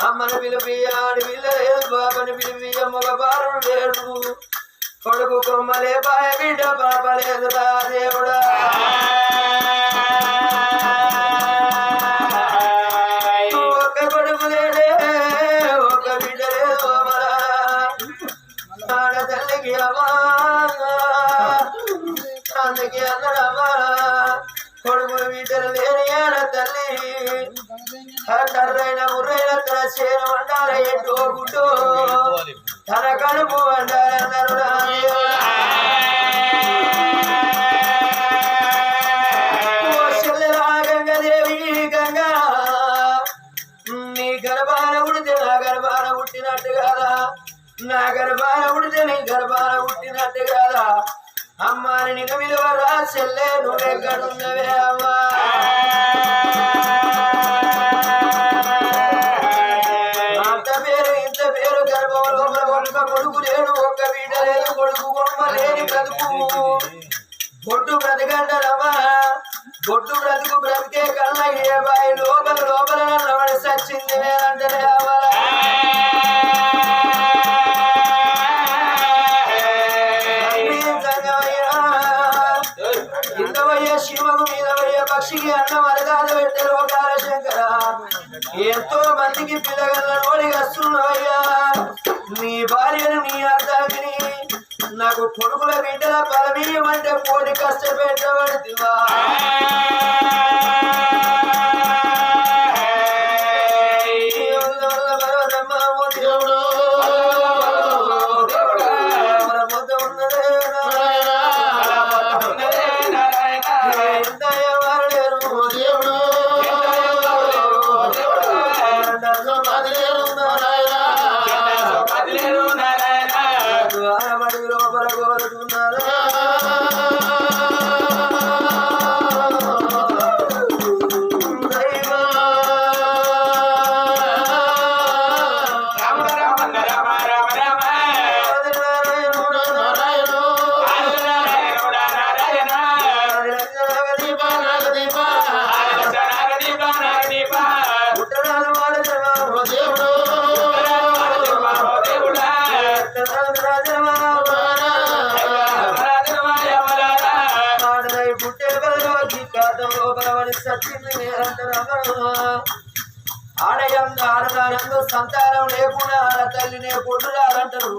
అమ్మని పిలిపియాడు పిల్లలేదు బాబని పిలిపియ మగ బారుడు లేడు కొడుకు కొమ్మలే బాయ బిడ్డ పాపలేదురా దేవుడా ఒక కొడుకు లేడే ఒక బిడ్డ లేదు ఆడ తల్లికి అమ్మా అందుకే అన్నడమ్మా కొడుకులు బిడ్డలు లేని ఆడ తల్లి కర్రైన ముర్రైన తన చేను వండాల ఎట్టో గుడ్డో తన కడుపు వండాలన్నారు గంగాదేవి గంగా నీ గర్భాన ఉడితే నా గర్భాన పుట్టినట్టు కాదా నా గర్భాన ఉడితే నీ గర్భాన పుట్టినట్టు కాదా అమ్మాని నిన్ను విలువరా చెల్లె నువ్వెక్కడున్నవే అమ్మా కొడుకు లేడు ఒక్క బిడ్డ లేదు కొడుకు బొమ్మ లేని బ్రతుకు బొట్టు బ్రతకంటారమ్మా బొట్టు బ్రతుకు బ్రతికే కన్నా ఏ బాయి లోపల లోపల నవడి సచ్చింది వేరంటే ఇంతవయ్య శివకు మీదవయ్య పక్షికి అన్నం అరగాల పెట్టే లోకాల శంకర ఎంతో మందికి పిల్లగల నోడి వస్తున్నావయ్యా నీ భార్యను నీ అర్థాన్ని నాకు కొడుకుల బిడ్డల బలమీయమంటే కోడి కష్టపెట్టబడితివా లోపల పడి సచ్చింది అంటారు. ఆడదానందు సంతానం లేకుండా ఆడ తల్లినే కొట్టురారంటారు.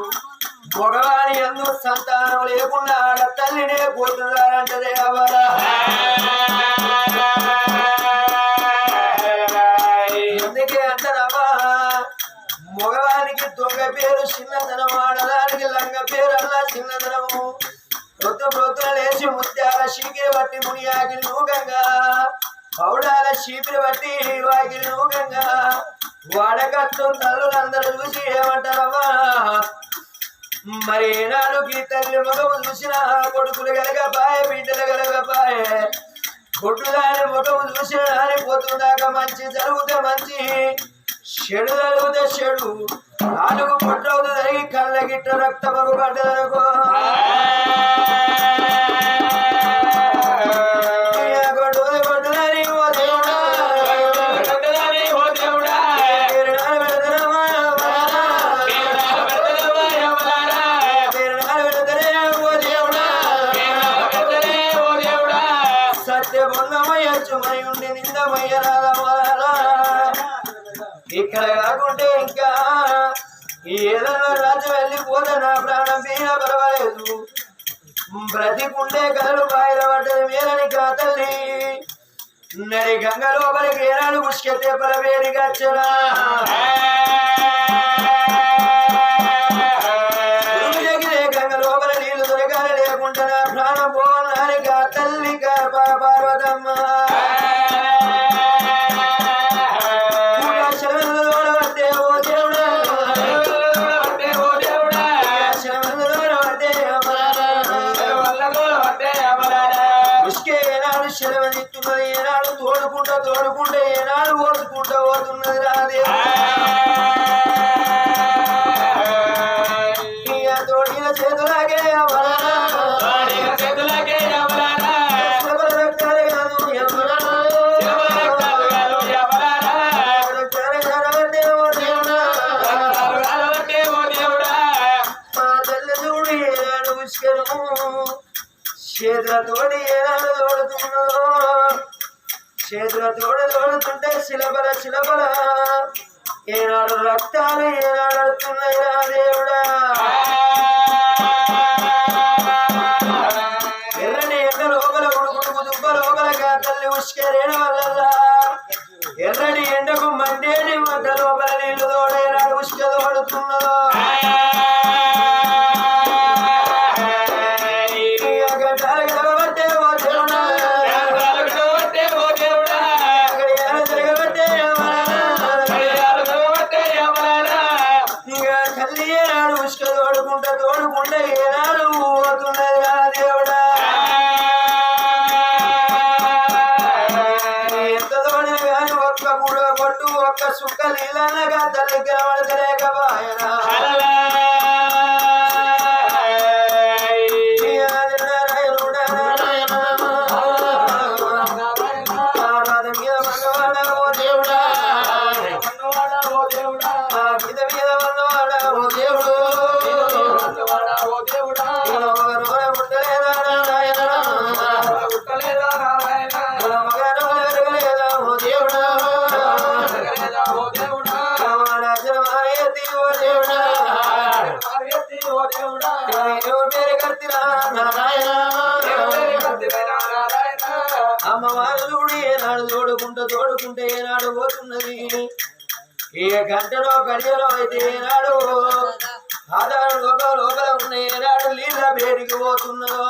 మగవాని ఎందు సంతానం లేకుండా ఆడ తల్లినే కొట్టురారంటదే అవరా. అందుకే అంటారమ్మా, మగవానికి దొంగ పేరు చిన్నతనం, ఆడదానికి లంగ పేరు అల్లా చిన్నతనము. పొద్దున లేచి ముత్యాల చీకిరి బట్టి మునియాకిలి నూకంగా, పౌడాల చీపిరి బట్టి వాకిలి నూకంగా, వాడకట్టు తల్లులందరూ చూసి ఏమంటారమ్మా, మరి ఏనాడు ఈ తల్లి ముఖము చూసిన కొడుకులు కలగపాయ, బిడ్డలు కలగపాయ, కొట్టుదాని ముఖము చూసిన దాని పోతుందాక మంచి జరుగుతే మంచి, చెడు జరుగుతే చెడు, నాలుగు పొట్టవుతు జరిగి కళ్ళ గిట్ట రక్తమగు పడ్డదనుకో. ఇక్కడ కాకుంటే ఇంకా ఏదైనా రాజ్యం వెళ్ళిపోతే నా ప్రాణం మీద పర్వాలేదు, బ్రతికుండే కథలు బాయిల పడ్డది మీరని కాతల్లి. నడి గంగ లోపలికి ఏనాడు ముష్కెత్తే పరవేడిగా వచ్చరా. గంగ లోపల నీళ్లు దొరకాలి, లేకుండా నా ప్రాణం పోవాలని కాతల్లి పార్వతమ్మ. శరవనిస్తున్నది ఏనాడు తోడుకుంటా ఏనాడు ఓదుకుంటా పోతున్నది రాదే. తోడిన చేతులాగే రక్తాలే కాదు మా తల్లి చూడు ఏనాడు ఉష్కను, చేతులతోడి ఏనాడు తోడుతున్నదో, చేతులతోడు తోడుతుంటే శిలబల ఏనాడు రక్తాలు ఏనాడు అడుతున్నాయి రా దేవుడా. ఎర్రని ఎండ లోపల ఉడుకుడుకు దుబ్బ లోపలగా తల్లి ఉష్కరేణ వల్ల ఎర్రని ఎండకు మండేటి మంట లోపల నీళ్లు తోడేనాడు ఉష్క తోడుతున్నదో. తోడుకుంటే ఏనాడు పోతున్నది రా దేవుడా. ఎంత తోడిన కానీ ఒక్క గుడ కొట్టు ఒక్క సుక్క నీళ్ళనగా తల్లి కనబడతలేకపోయనా. అమ్మవారు చూడు ఏనాడు తోడుకుంటే ఏనాడు పోతున్నది. ఏ గంటలో గడియలో అయితే ఏనాడు ఆధార లోపల ఉన్న ఏనాడు లీల బేడికి పోతున్నదో.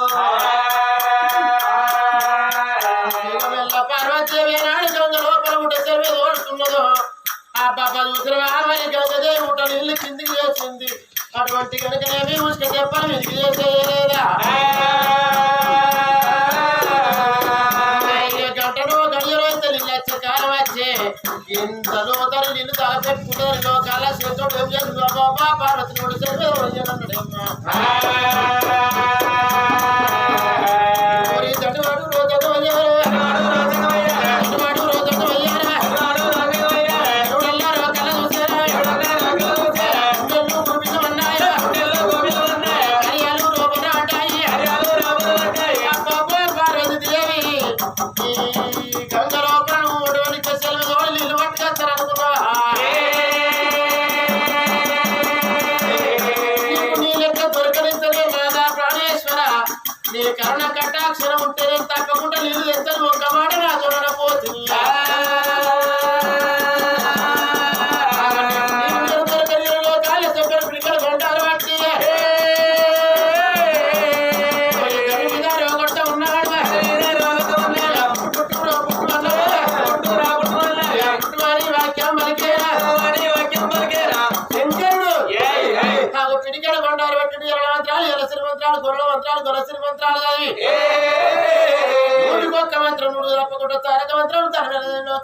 పార్వతీదేవి ఏనాడు గంగ లోపల ఉంటే సర్వే ఓడుతున్నదో. ఆ పాప చూసిన ఆమె గంగదే ఉంట నీళ్ళు కిందికి చేసింది. అటువంటి కనుకనేమి ఉసుక చెప్పని మీదికి చేసేయలేదా. గంటలో గడియలో నీళ్ళు వచ్చే కాలం వచ్చే ఇంతలో తను నిన్ను తలపెట్టుకుంటారు లోకాల చేతోడు ఏం చేస్తుంది బాబా పార్వతి నోడు సర్వే అన్నాడమ్మా. నీళ్ళు తెస్తాను ఒక మాట నా చూడ పోతుంది పిలికలు కొంటారు బట్టి కొట్ట ఉన్నాడు వాక్యం పలికేరా పిడికెడ కొండారు బట్టి 20 మంత్రాలు 20 మంత్రాలు గొర్రెల మంత్రాలు గొరసిరి మంత్రాలు చదివి ఒక్క మంత్రం 3 తప్పకుండా తారక మంత్రం తన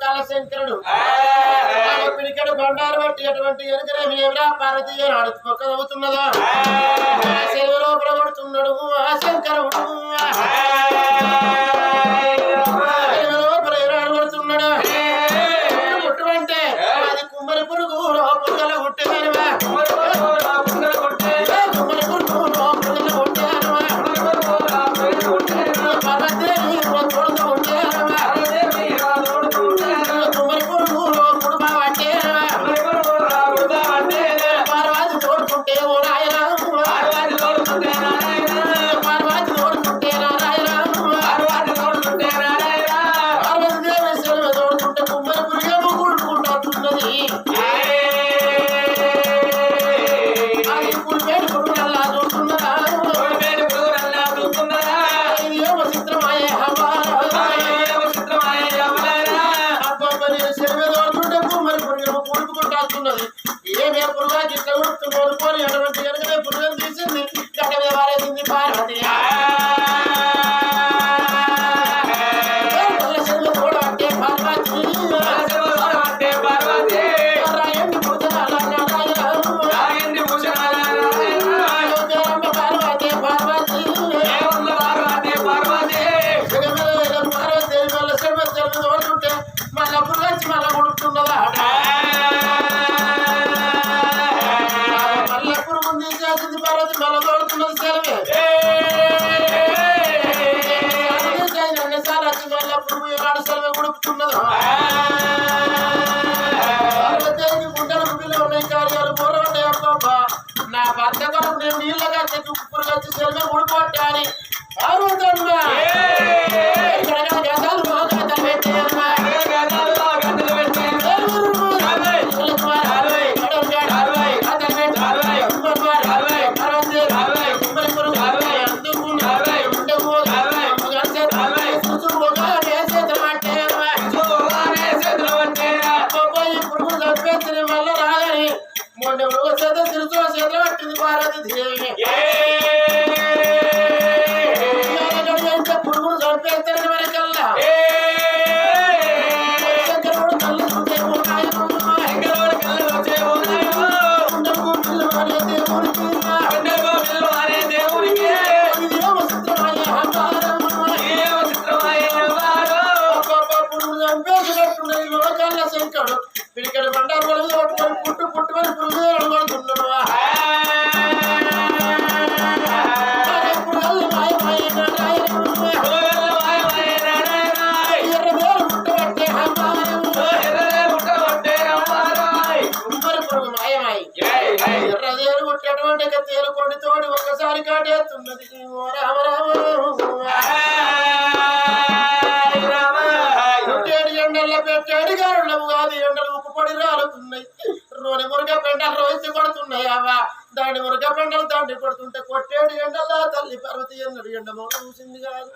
కాలశంకరుడు పిడికెడు బండారు బట్టి అటువంటి ఎనుకరేమి ఎవరా పార్వతీ నాడు పక్క అవుతున్నదా సెలవు లోపల పడుతున్నాడు ఆ శంకరుడు లోపల ఎవరాడు పడుతున్నాడు పుట్టుమంటే అది కుమ్మరి పురుగు పురుగల పుట్టేదానివా కుమ్మరి పురుగు పురుగల పుట్టేదానివా పార్వతీ తోడుతూ ఉండేదానివా కుమ్మరి పురుగు పుడుమ పట్టేదానివా పార్వతి తోడుకుంటే ఓ నాయన పార్వతి తోడుకుంటే నారాయణ పార్వతి దేవి సెలవు తోడుకుంటే కుమ్మరి పురుగేమో కూడుకుంటున్నది అది కుడిపేట పురుగునల్లా చూస్తున్నదా ఇది ఏమో చిత్రమాయే అబ్బాయి సెలవు తోడుకుంటే కుమ్మరి పురుగేమో కూడుకుంటున్నది ఏమే పురుగా గిట్ల ఉడుతున్నాడు పోని అటువంటి కనుకనే పురుగం తీసింది గడ్డ మీద వారేసింది పార్వతి సెలవు కూడా అంటే పార్వతి రాయండి పూజనాల పార్వతి పార్వతి తోడుకుంటే మళ్ళా పురుగచ్చి మళ్ళా ఉడుకుతున్నదా మళ్ళా పురుగు తీసేసింది పార్వతి మళ్ళా తోడుకున్నది సెలవే అన్నిసార్లు వచ్చి మళ్ళా పురుగు ఏనాడు సెలవే ఉడుకుతున్నదా పార్వతీకి గుండెలకు పిల్లలు ఉన్నాయి కార్యాలు పోరాడే అబ్బా నా భర్త కొరకు నేను నీళ్ళగా చెట్టు పురుగు వచ్చి సెలవే ఉడిపోట్టాని పార్వతమ్మ గదాలు మోగతలు పెట్టేయమ్మా వల్ల రాదని మొన్న చేత తిరుచు చేతిలో పట్టింది పార్వతి దేవి పురుగులు చంపేస్తారని మనకల్లా శంకరుడు కళ్ళు దేవుడికి పురుగులు చంపేసినట్టున్నాయి లోకాల శంకరుడు పిడికెడు బండారు వలన పట్టుకొని పుట్టుకొని పురుగు అడుగుతున్నాడు ఎర్రదేలు పుట్టేటువంటి తేలుకొండి తోడి ఒక్కసారి కాటేస్తున్నది పుట్టేడు ఎండల్లో పెట్టేడు గారులవు కాదు ఎండలు ఉక్కుపడి రాలుతున్నాయి రోని మురుగ పెండలు రోజు కొడుతున్నాయి అవ్వా దాని మురుగ పెండలు తండ్రి కొడుతుంటే కొట్టేడు ఎండల్లో తల్లి పార్వతి ఎన్నడు ఎండమో చూసింది కాదు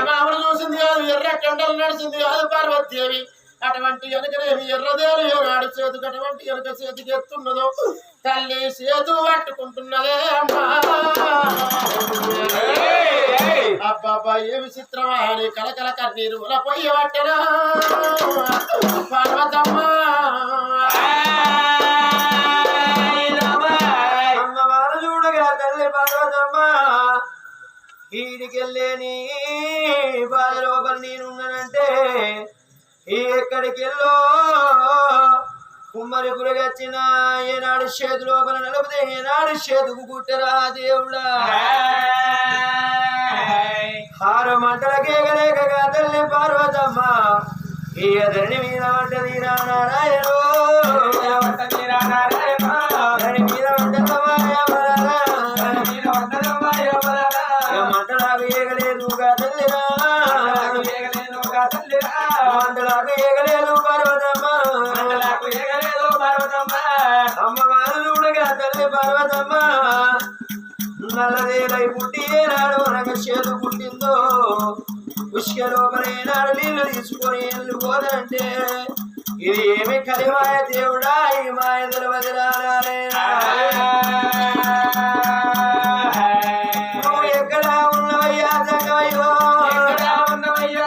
మామూలు చూసింది కాదు ఎర్రటెండలు నడిచింది కాదు పార్వతీదేవి అటువంటి ఎనకనేమి ఎర్రదేలు ఏనాడు చేతుకు అటువంటి ఎనక చేతికి ఎత్తున్నదో తల్లి చేతు పట్టుకుంటున్నదే అమ్మా అబ్బాబా ఏ విచిత్రమా అని కలకల కన్నీరు పొయ్యి పట్టరా పార్వతమ్మ అమ్మవారు చూడగా తల్లి పార్వతమ్మ ఈడికెళ్ళేని బాధ లోపల నేనున్నానంటే ఎక్కడికెళ్ళో కుమ్మరి గురగచ్చిన ఏనాడు చేతు లోపల నడిపితే ఏనాడు చేతుకు కుట్టరా దేవుడా 6 మంటల కేకలేకగా తల్లి పార్వతమ్మ ఈ ధరణి మీద పడ్డది నారాయణో ధరణి మీద పడ్డదమ్మా మంటలాగా ఏగలేదు మండలకు ఎగలేదు పర్వతమ్మ అమ్మవారు చూడగా తల్లి పర్వతమ్మ నల్లదేలై పుట్టి ఏనాడు అనగ చేదు పుట్టిందో ఉష్క లోపలేనాడు నీళ్లు తీసుకొని వెళ్ళిపోదంటే ఇది ఏమి కలిమాయ దేవుడా ఈ మాయ తెలివదిరాలే నువ్వు ఎక్కడ ఉన్నవయ్యా సంగమయ్యో ఎక్కడ ఉన్నవయ్యా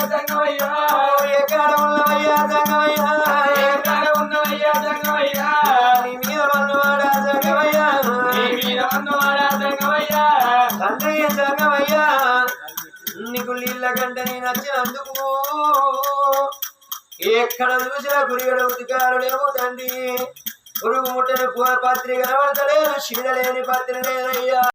సంగమయ్యా నీ మీద ఉన్నవాడా సంగమయ్యా తండ్రి సంగమయ్యా నీకు నీళ్ళ కంట నేను నచ్చినందుకు ఎక్కడ చూసినా గురిగడ ఉతికారులేమో తండ్రి పురుగు ముట్టని పత్రిక కనబడతలేదు శిలలేని పత్రి లేదయ్యా